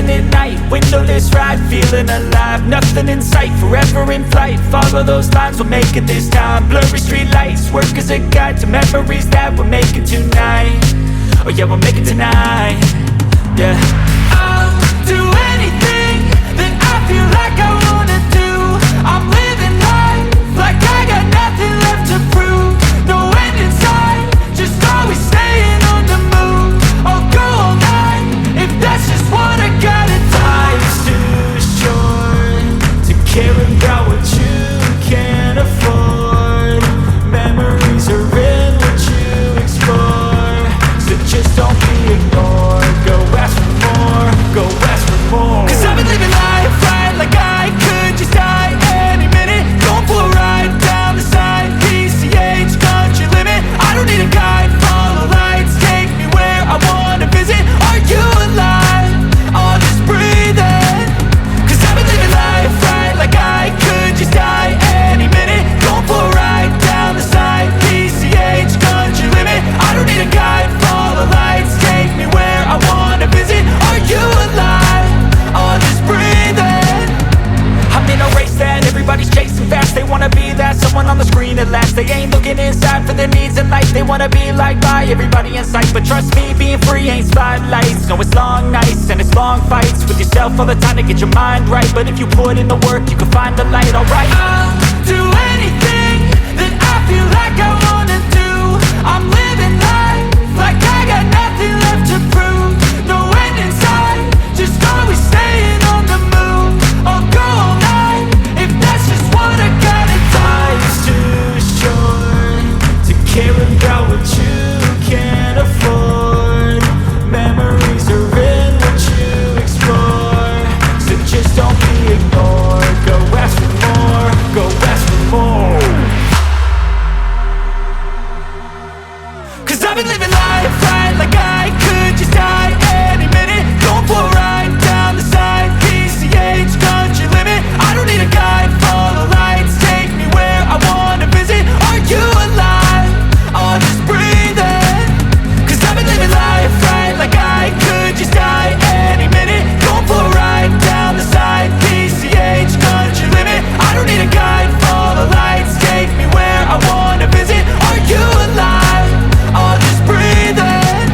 Driving at night, windowless ride, feeling alive. Nothing in sight, forever in flight. Follow those lines, we'll make it this time. Blurry street lights, work as a guide to memories that we're making tonight. Oh yeah, we'll make it tonight. Yeah. I'll do anything that I feel like I wanna do. I'm living life like I got nothing left to prove. No end in sight, just always staying on the move. I'll go all night if that's just what I gotta do. Life's too short to care about what you can't afford. Memories are in what you explore, so just don't be ignored. Go ask for more, go ask for more. 'Cause I've been living life right like I could just die any minute. Going for a ride down the side, PCH country limit. I don't need a guide, follow lights, take me where I wanna visit. Are you alive? I'll just breathe in. 'Cause I've been living life right like I could just die any minute. Going for a ride down the side, PCH country limit. I don't need a guide, follow lights, take me where I wanna visit. Are you alive? I'll just breathe in. I'm in a race that everybody's chasing fast. They wanna be that someone on the screen at last. They ain't looking inside for their needs in life. They wanna be liked by everybody in sight. But trust me, being free ain't spotlights. No, it's long nights and it's long fights with yourself all the time to get your mind right. But if you put in the work, you can find the light, alright? I'll do anything that I feel like I wanna do. I'm living life like I got nothing left to prove. No end in sight, just always staying on the move. I'll go all night if that's just what I gotta do. Life's too short to care about what you can't afford. Memories are in what you explore, so just don't be ignored. Go ask for more, go ask for more. 'Cause I've been living life right like I could just die any minute. Going for a ride down the side, PCH country limit. I don't need a guide, follow lights, take me where I wanna visit. Are you alive? I'll just breathe in. 'Cause I've been living life right like I could just die any minute. Going for a ride down the side, PCH country limit. I don't need a guide, follow lights, take me where I wanna visit. Are you alive? I'll just breathe in.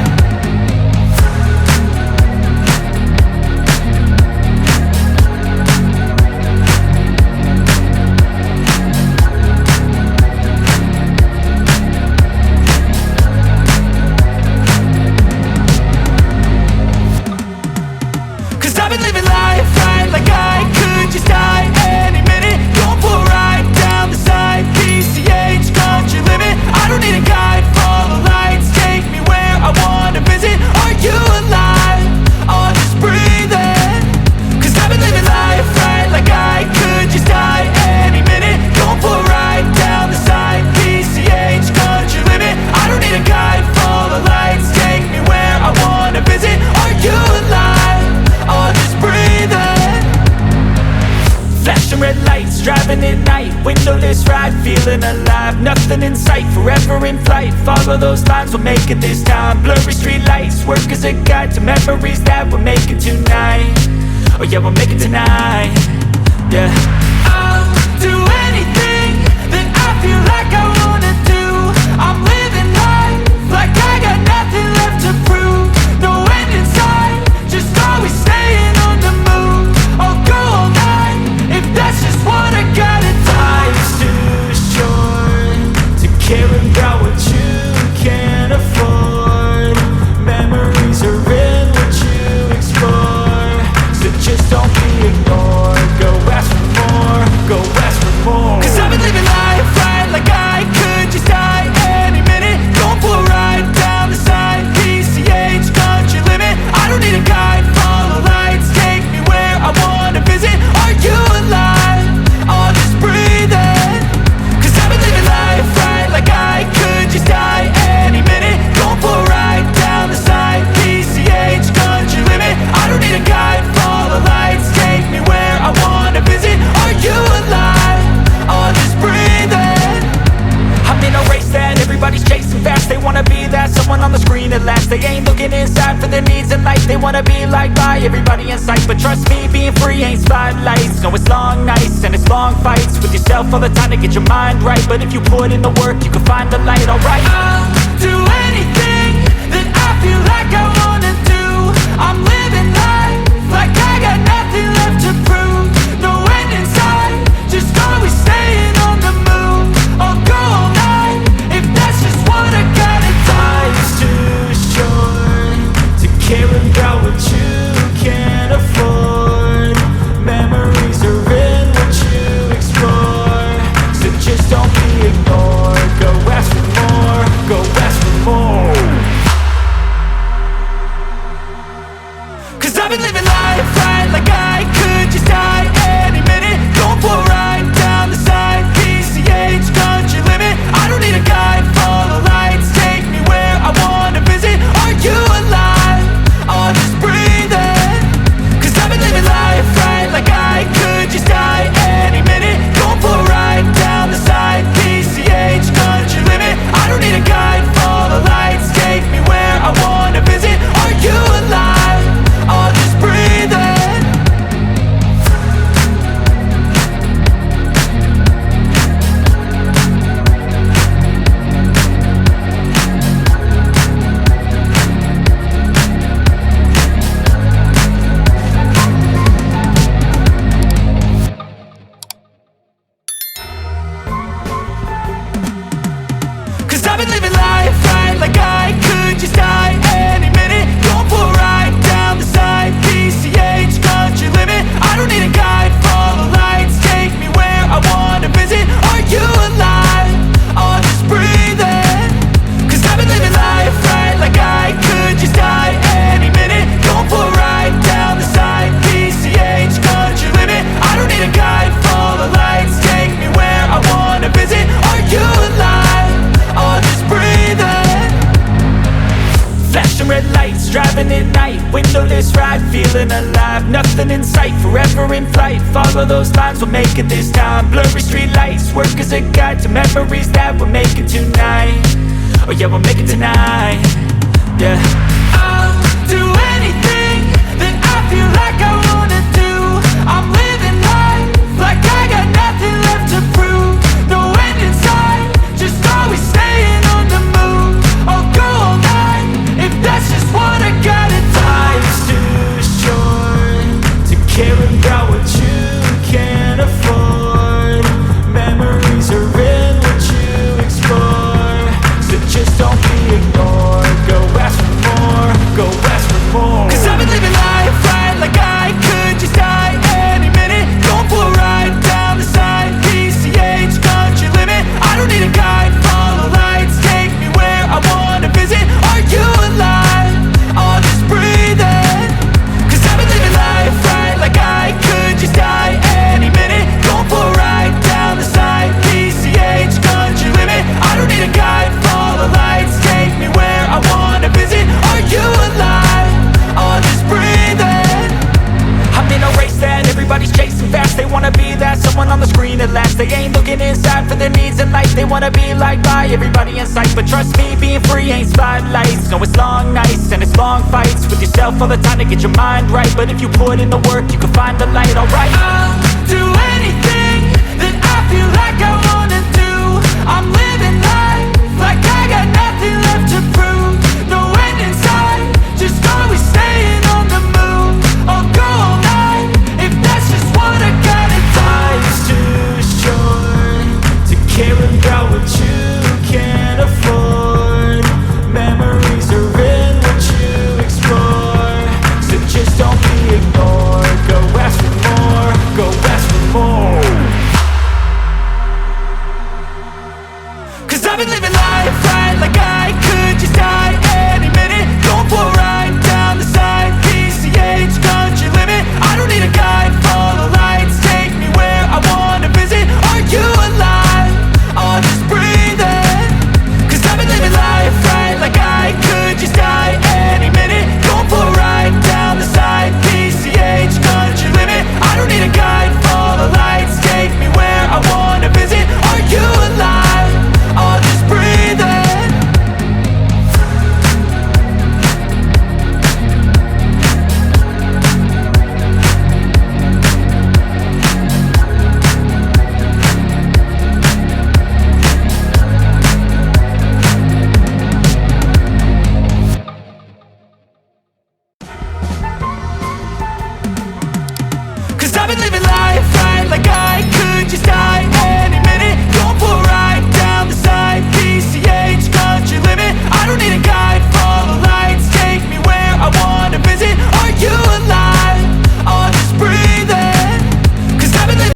Cause I've been living life right like I could just die any minute. Going for a ride down the side, PCH country limit. I don't need a guide, follow lights, take me where I wanna visit. Are you alive? I'll just breathe in. 'Cause I've been living life right like I could just die any minute. Going for a ride down the side, PCH country limit. I don't need a guide, follow lights, take me where I wanna visit. Are you alive? I'll just breathe in. Flashing red lights, driving at night, windowless ride, feeling alive. Nothing in sight, forever in flight. Follow those lines, we'll make it this time. Blurry street lights, work as a guide to memories that we're making tonight. Oh yeah, we'll make it tonight. Yeah. I'll do anything that I feel like I wanna do. I'm living life like I got nothing left to prove. No end in sight, just always staying on the move. I'll go all night if that's just what I gotta do. Life's too short to care about what you can't afford. Memories are in what you explore, so just don't be ignored. Go ask for more, go ask for more. 'Cause I've been living life right like I could just die any minute. Going for a ride down the side, PCH country limit. I don't need a guide, follow lights, take me where I wanna visit. Are you alive? I'll just breathe in. 'Cause I've been living life right like I could just die any minute. Going for a ride down the side, PCH country limit. I don't need a guide, follow lights, take me where I wanna visit. Are you alive? I'll just breathe in. I'm in a race that everybody's chasing fast. They wanna be that someone on the screen at last. They ain't looking looking inside for their needs in life. They wanna be liked by everybody in sight, but trust me, being free ain't spotlights. No, it's long nights and it's long fights with yourself all the time to get your mind right. But if you put in the work, you can find the light. Alright, I'll do anything that I feel like I wanna do. I'm living life like I got nothing left to prove. No end in sight, just always staying on the move. I'll go all night if that's just what I gotta do. Life's too short to care about what you can't afford. Memories are in what you explore, so just don't be ignored. Go ask for more, go ask for more. 'Cause I've been living life right like I could just die any minute. Going for a ride down the side, PCH country limit. I don't need a guide, follow lights, take me where I wanna visit. Are you alive? I'll just breathe in. 'Cause I've been living life right like I could just die any minute. Going for a ride down the side, PCH country limit. I don't need a guide, follow lights, take me where I wanna visit. Are you alive? I'll just breathe in. 'Cause I've been living life right like I could just die any minute. Going for a ride down the side, PCH country limit. I don't need a guide, follow lights, take me where I wanna visit. Are you alive? I'll just breathe in. 'Cause I've been living life right like I could just die any minute. Going for a ride down the side, PCH country limit. I don't need a guide, follow lights, take me where I wanna visit. Are you alive? I'll just breathe in. Flashing red lights, driving at night, windowless ride, feeling alive. Nothing in sight, forever in flight. Follow those lines, we'll make it this time. Blurry street lights, work as a guide to memories that we're making tonight. Oh yeah, we'll make it tonight. Yeah, I'll do anything that I feel like I wanna do. I'm living life like I got nothing left to prove. No end in sight, just always staying on the move. I'll go all night if that's just what I gotta do. Life's too short to care about what you can't afford. Memories are in what you explore, so just don't be ignored. Go ask for more, go ask for more. 'Cause I've been living life right like I could just die any minute. Going for a ride down the side, PCH country limit. I don't need a guide, follow lights, take me where I wanna visit. Are you alive? I'll just breathe in. 'Cause I've been living life right like I could just die any minute. Going for a ride down the side, PCH country limit. I don't need a guide, follow lights, take me where I wanna visit. Are you alive? I'll just breathe in. I'm in a race that everybody's chasing fast. They wanna be that someone on the screen at last. They ain't looking inside for their needs in life. They wanna be liked by everybody in sight, but trust me, being free ain't spotlights. No, it's long nights and it's long fights with yourself all the time to get your mind right. But if you put in the work, you can find the light. Alright, I'll do anything that I feel like I wanna do. I'm living life like I got nothing left to prove. No end in sight, just always staying on the move. I'll go all night if that's just what I gotta do. Life's too short to care about what you can't afford. Memories are in what you explore, so just don't be ignored. Go ask for more, go ask for more. 'Cause I've been living life right like I could just die